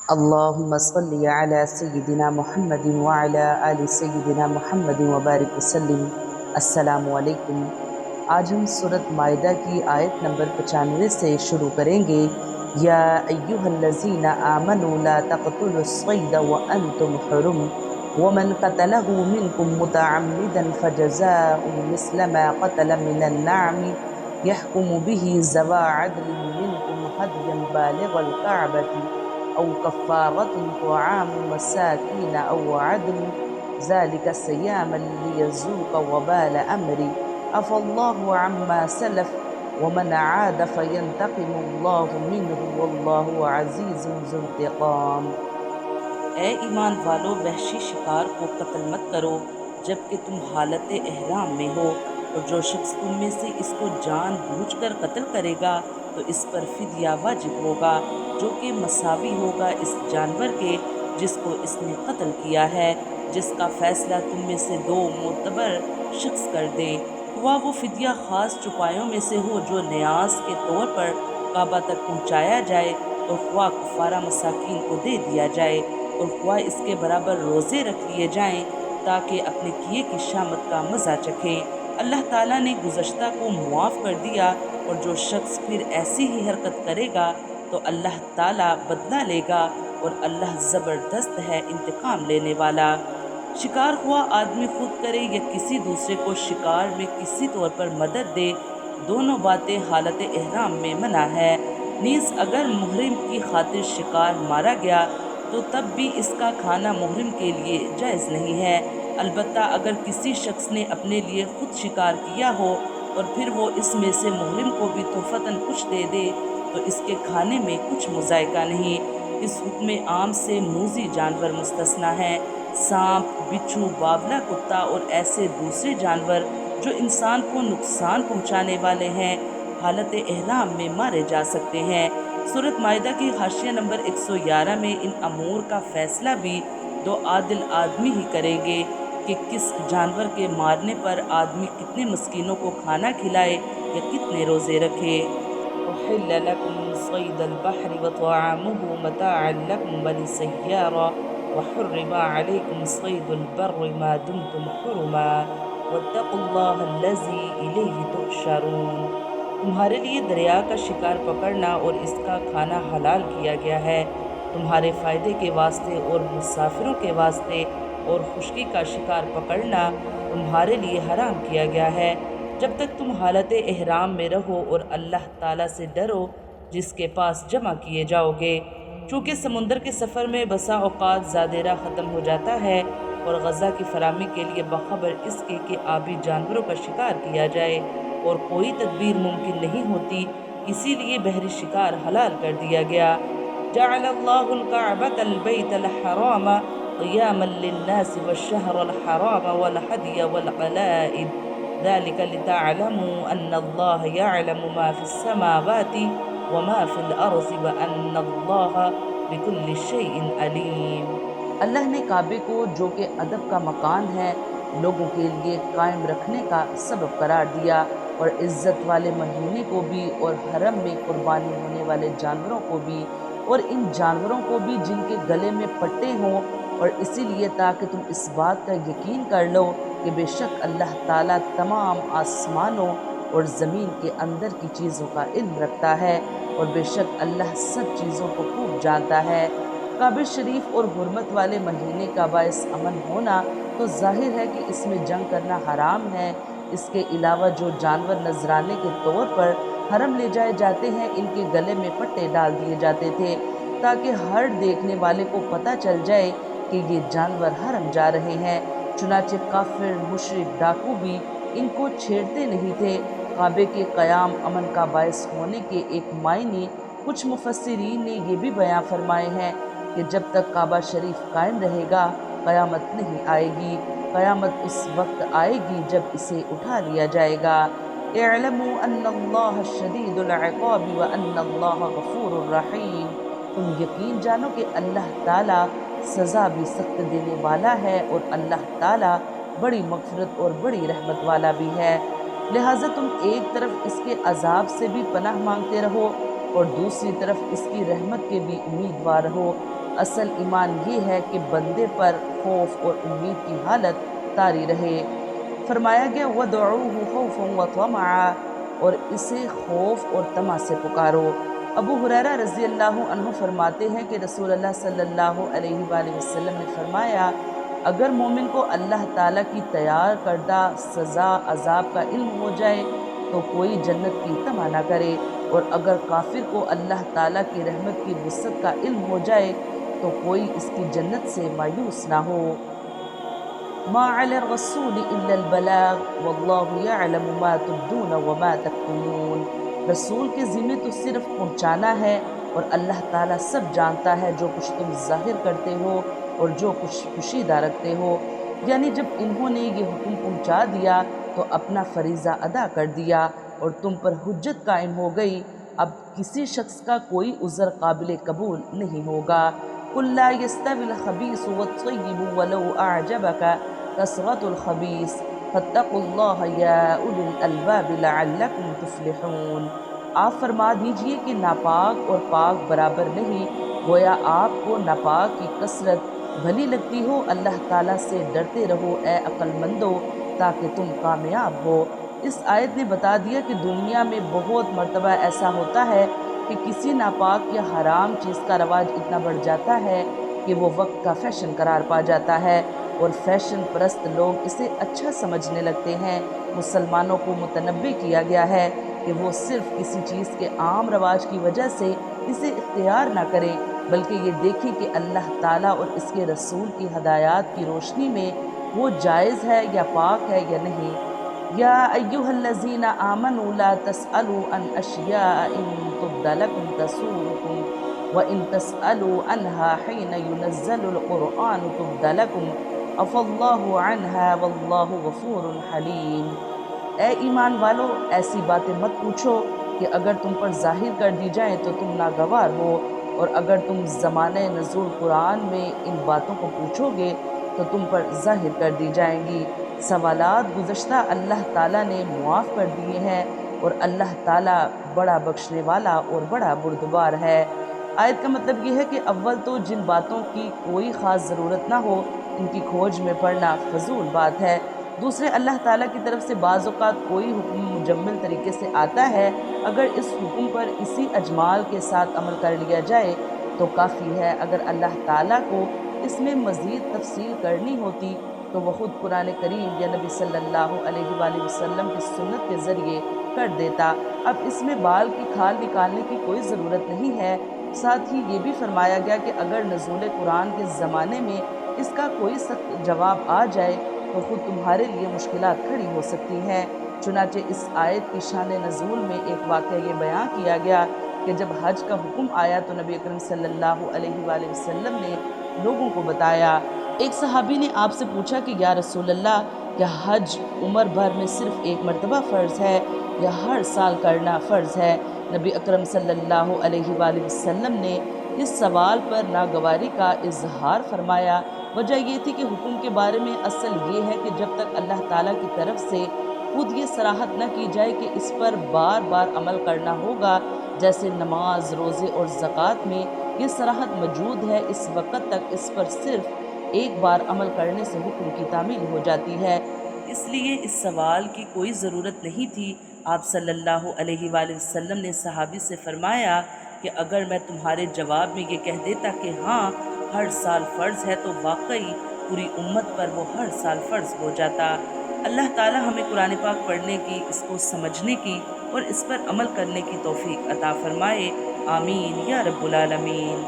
اللهم صل على سيدنا محمد وعلى آل سيدنا محمد وبارک وسلم۔ السلام علیکم۔ آج ہم سورۃ مائدہ کی آیت نمبر 95 سے شروع کریں گے۔ یا ایہا الذین آمنوا لا تقتلوا الصید وانتم حرم ومن قتلہ منکم متعمدا فجزاء مثل ما قتل من النعم يحكم به ذوى عدل منكم هديا بالغ الكعبة أو كفارة طعام مساكين أو عدل ذلك صياما ليذوق وبال أمري عفى الله عما سلف ومن عاد فينتقم الله منه والله عزيز ذو انتقام۔ اے ایمان والو، وحشی شکار کو قتل مت کرو جبکہ تم حالت احرام میں ہو، اور جو شخص تم میں سے اس کو جان بوجھ کر قتل کرے گا تو اس پر فدیہ واجب ہوگا، جو کہ مساوی ہوگا اس جانور کے جس کو اس نے قتل کیا ہے، جس کا فیصلہ تم میں سے دو معتبر شخص کر دیں۔ ہوا وہ فدیہ خاص چوپایوں میں سے ہو جو نیاز کے طور پر کعبہ تک پہنچایا جائے، اور خواہ کفارہ مساکین کو دے دیا جائے، اور خواہ اس کے برابر روزے رکھ لیے جائیں تاکہ اپنے کیے کی شامت کا مزہ چکھیں۔ اللہ تعالیٰ نے گزشتہ کو معاف کر دیا، اور جو شخص پھر ایسی ہی حرکت کرے گا تو اللہ تعالیٰ بدلہ لے گا، اور اللہ زبردست ہے انتقام لینے والا۔ شکار خواہ آدمی خود کرے یا کسی دوسرے کو شکار میں کسی طور پر مدد دے، دونوں باتیں حالت احرام میں منع ہے۔ نیز اگر محرم کی خاطر شکار مارا گیا تو تب بھی اس کا کھانا محرم کے لیے جائز نہیں ہے، البتہ اگر کسی شخص نے اپنے لیے خود شکار کیا ہو اور پھر وہ اس میں سے محرم کو بھی تحفتاً کچھ دے دے تو اس کے کھانے میں کچھ مذائقہ نہیں۔ اس حکم عام سے موذی جانور مستثنیٰ ہیں۔ سانپ، بچھو، باولا کتا اور ایسے دوسرے جانور جو انسان کو نقصان پہنچانے والے ہیں حالت احرام میں مارے جا سکتے ہیں۔ سورۃ مائدہ کی حاشیہ نمبر 111 میں ان امور کا فیصلہ بھی دو عادل آدمی ہی کریں گے کہ کس جانور کے مارنے پر آدمی کتنے مسکینوں کو کھانا کھلائے یا کتنے روزے رکھے۔ أحل لكم صيد البحر وطعامه متاعا لكم وللسيارة وحرم عليكم صيد البر ما دمتم حرما واتقوا الله الذي إليه تحشرون۔ تمہارے لیے دریا کا شکار پکڑنا اور اس کا کھانا حلال کیا گیا ہے تمہارے فائدے کے واسطے اور مسافروں کے واسطے، اور خشکی کا شکار پکڑنا تمہارے لیے حرام کیا گیا ہے جب تک تم حالت احرام میں رہو، اور اللہ تعالیٰ سے ڈرو جس کے پاس جمع کیے جاؤ گے۔ چونکہ سمندر کے سفر میں بسا اوقات زیادہ راہ ختم ہو جاتا ہے اور غذا کی فراہمی کے لیے بخبر اس کے کہ آبی جانوروں کا شکار کیا جائے اور کوئی تدبیر ممکن نہیں ہوتی، اسی لیے بحری شکار حلال کر دیا گیا۔ جعل اللہ الکعبۃ البیت الحرام قیاما للناس والشہر الحرام والحدی والقلائد ذلك لتعلموا ان اللہ یعلم ما فی السماوات وما فی الارض وان اللہ بکل شیء علیم۔ اللہ نے کعبے کو جو کہ ادب کا مکان ہے لوگوں کے لیے قائم رکھنے کا سبب قرار دیا، اور عزت والے مہینے کو بھی اور حرم میں قربانی ہونے والے جانوروں کو بھی، اور ان جانوروں کو بھی جن کے گلے میں پٹے ہوں، اور اسی لیے تاکہ تم اس بات کا یقین کر لو کہ بے شک اللہ تعالیٰ تمام آسمانوں اور زمین کے اندر کی چیزوں کا علم رکھتا ہے، اور بے شک اللہ سب چیزوں کو خوب جانتا ہے۔ کعبہ شریف اور حرمت والے مہینے کا باعث امن ہونا تو ظاہر ہے کہ اس میں جنگ کرنا حرام ہے۔ اس کے علاوہ جو جانور نذرانے کے طور پر حرم لے جائے جاتے ہیں ان کے گلے میں پٹے ڈال دیے جاتے تھے تاکہ ہر دیکھنے والے کو پتہ چل جائے کہ یہ جانور حرم جا رہے ہیں، چنانچہ کافر مشرک ڈاکو بھی ان کو چھیڑتے نہیں تھے۔ کعبے کے قیام امن کا باعث ہونے کے ایک معنی کچھ مفسرین نے یہ بھی بیان فرمائے ہیں کہ جب تک کعبہ شریف قائم رہے گا قیامت نہیں آئے گی، قیامت اس وقت آئے گی جب اسے اٹھا لیا جائے گا۔ اعلموا ان اللہ شدید العقاب وان اللہ غفور الرحیم۔ تم یقین جانو کہ اللہ تعالیٰ سزا بھی سخت دینے والا ہے، اور اللہ تعالیٰ بڑی مغفرت اور بڑی رحمت والا بھی ہے۔ لہٰذا تم ایک طرف اس کے عذاب سے بھی پناہ مانگتے رہو اور دوسری طرف اس کی رحمت کے بھی امیدوار رہو۔ اصل ایمان یہ ہے کہ بندے پر خوف اور امید کی حالت طاری رہے۔ فرمایا گیا وَدْعُوهُ خَوْفًا وَطَمَعًا، اور اسے خوف اور طمع سے پکارو۔ ابو ہریرہ رضی اللہ عنہ فرماتے ہیں کہ رسول اللہ صلی اللہ علیہ وآلہ وسلم نے فرمایا، اگر مومن کو اللہ تعالیٰ کی تیار کردہ سزا عذاب کا علم ہو جائے تو کوئی جنت کی طمع نہ کرے، اور اگر کافر کو اللہ تعالیٰ کی رحمت کی وسعت کا علم ہو جائے تو کوئی اس کی جنت سے مایوس نہ ہو۔ ما علی الرسول الا البلاغ واللہ یعلم ما تبدون وما تکتمون۔ رسول کے ذمہ تو صرف پہنچانا ہے، اور اللہ تعالیٰ سب جانتا ہے جو کچھ تم ظاہر کرتے ہو اور جو کچھ پوشیدہ رکھتے ہو۔ یعنی جب انہوں نے یہ حکم پہنچا دیا تو اپنا فریضہ ادا کر دیا اور تم پر حجت قائم ہو گئی، اب کسی شخص کا کوئی عذر قابل قبول نہیں ہوگا۔ قُلْ لَا يَسْتَوِي الْخَبِيثُ وَالطَّيِّبُ وَلَوْ أَعْجَبَكَ كثرة الخبیث فاتقوا اللہ یا اولی الالباب لعلکم تفلحون۔ آپ فرما دیجئے کہ ناپاک اور پاک برابر نہیں، گویا آپ کو ناپاک کی کثرت بھلی لگتی ہو۔ اللہ تعالیٰ سے ڈرتے رہو اے عقل مندو تاکہ تم کامیاب ہو۔ اس آیت نے بتا دیا کہ دنیا میں بہت مرتبہ ایسا ہوتا ہے کہ کسی ناپاک یا حرام چیز کا رواج اتنا بڑھ جاتا ہے کہ وہ وقت کا فیشن قرار پا جاتا ہے، اور فیشن پرست لوگ اسے اچھا سمجھنے لگتے ہیں۔ مسلمانوں کو متنبہ کیا گیا ہے کہ وہ صرف کسی چیز کے عام رواج کی وجہ سے اسے اختیار نہ کریں، بلکہ یہ دیکھیں کہ اللہ تعالیٰ اور اس کے رسول کی ہدایات کی روشنی میں وہ جائز ہے یا پاک ہے یا نہیں۔ یا ایہا الذین آمنوا لا تسألوا عن اشیاء ان تبد لکم تسؤکم وَإِن تَسْأَلُوا عَنْهَا حِينَ يُنَزَّلُ الْقُرْآنُ تُبْدَ لَكُمْ عَفَا اللَّهُ عَنْهَا وَاللَّهُ غَفُورٌ حَلِيمٌ۔ اے ایمان والو، ایسی باتیں مت پوچھو کہ اگر تم پر ظاہر کر دی جائیں تو تم ناگوار ہو، اور اگر تم زمانۂ نزول قرآن میں ان باتوں کو پوچھو گے تو تم پر ظاہر کر دی جائیں گی۔ سوالات گزشتہ اللہ تعالیٰ نے معاف کر دیے ہیں، اور اللہ تعالیٰ بڑا بخشنے والا اور بڑا بردبار ہے۔ آیت کا مطلب یہ ہے کہ اول تو جن باتوں کی کوئی خاص ضرورت نہ ہو ان کی کھوج میں پڑنا فضول بات ہے۔ دوسرے، اللہ تعالیٰ کی طرف سے بعض اوقات کوئی حکم مجمل طریقے سے آتا ہے، اگر اس حکم پر اسی اجمال کے ساتھ عمل کر لیا جائے تو کافی ہے۔ اگر اللہ تعالیٰ کو اس میں مزید تفصیل کرنی ہوتی تو وہ خود قرآن کریم یا نبی صلی اللہ علیہ وآلہ وسلم کی سنت کے ذریعے کر دیتا۔ اب اس میں بال کی کھال نکالنے کی کوئی ضرورت نہیں ہے۔ ساتھ ہی یہ بھی فرمایا گیا کہ اگر نزول قرآن کے زمانے میں اس کا کوئی سخت جواب آ جائے تو خود تمہارے لیے مشکلات کھڑی ہو سکتی ہیں۔ چنانچہ اس آیت کی شان نزول میں ایک واقعہ یہ بیان کیا گیا کہ جب حج کا حکم آیا تو نبی اکرم صلی اللہ علیہ وآلہ وسلم نے لوگوں کو بتایا۔ ایک صحابی نے آپ سے پوچھا کہ یا رسول اللہ، کیا حج عمر بھر میں صرف ایک مرتبہ فرض ہے یا ہر سال کرنا فرض ہے؟ نبی اکرم صلی اللہ علیہ وآلہ وسلم نے اس سوال پر ناگواری کا اظہار فرمایا۔ وجہ یہ تھی کہ حکم کے بارے میں اصل یہ ہے کہ جب تک اللہ تعالیٰ کی طرف سے خود یہ صراحت نہ کی جائے کہ اس پر بار بار عمل کرنا ہوگا، جیسے نماز، روزے اور زکوٰۃ میں یہ صراحت موجود ہے، اس وقت تک اس پر صرف ایک بار عمل کرنے سے حکم کی تعمیل ہو جاتی ہے۔ اس لیے اس سوال کی کوئی ضرورت نہیں تھی۔ آپ صلی اللہ علیہ وآلہ وسلم نے صحابی سے فرمایا کہ اگر میں تمہارے جواب میں یہ کہہ دیتا کہ ہاں ہر سال فرض ہے تو واقعی پوری امت پر وہ ہر سال فرض ہو جاتا۔ اللہ تعالی ہمیں قرآن پاک پڑھنے کی، اس کو سمجھنے کی اور اس پر عمل کرنے کی توفیق عطا فرمائے۔ آمین یا رب العالمین۔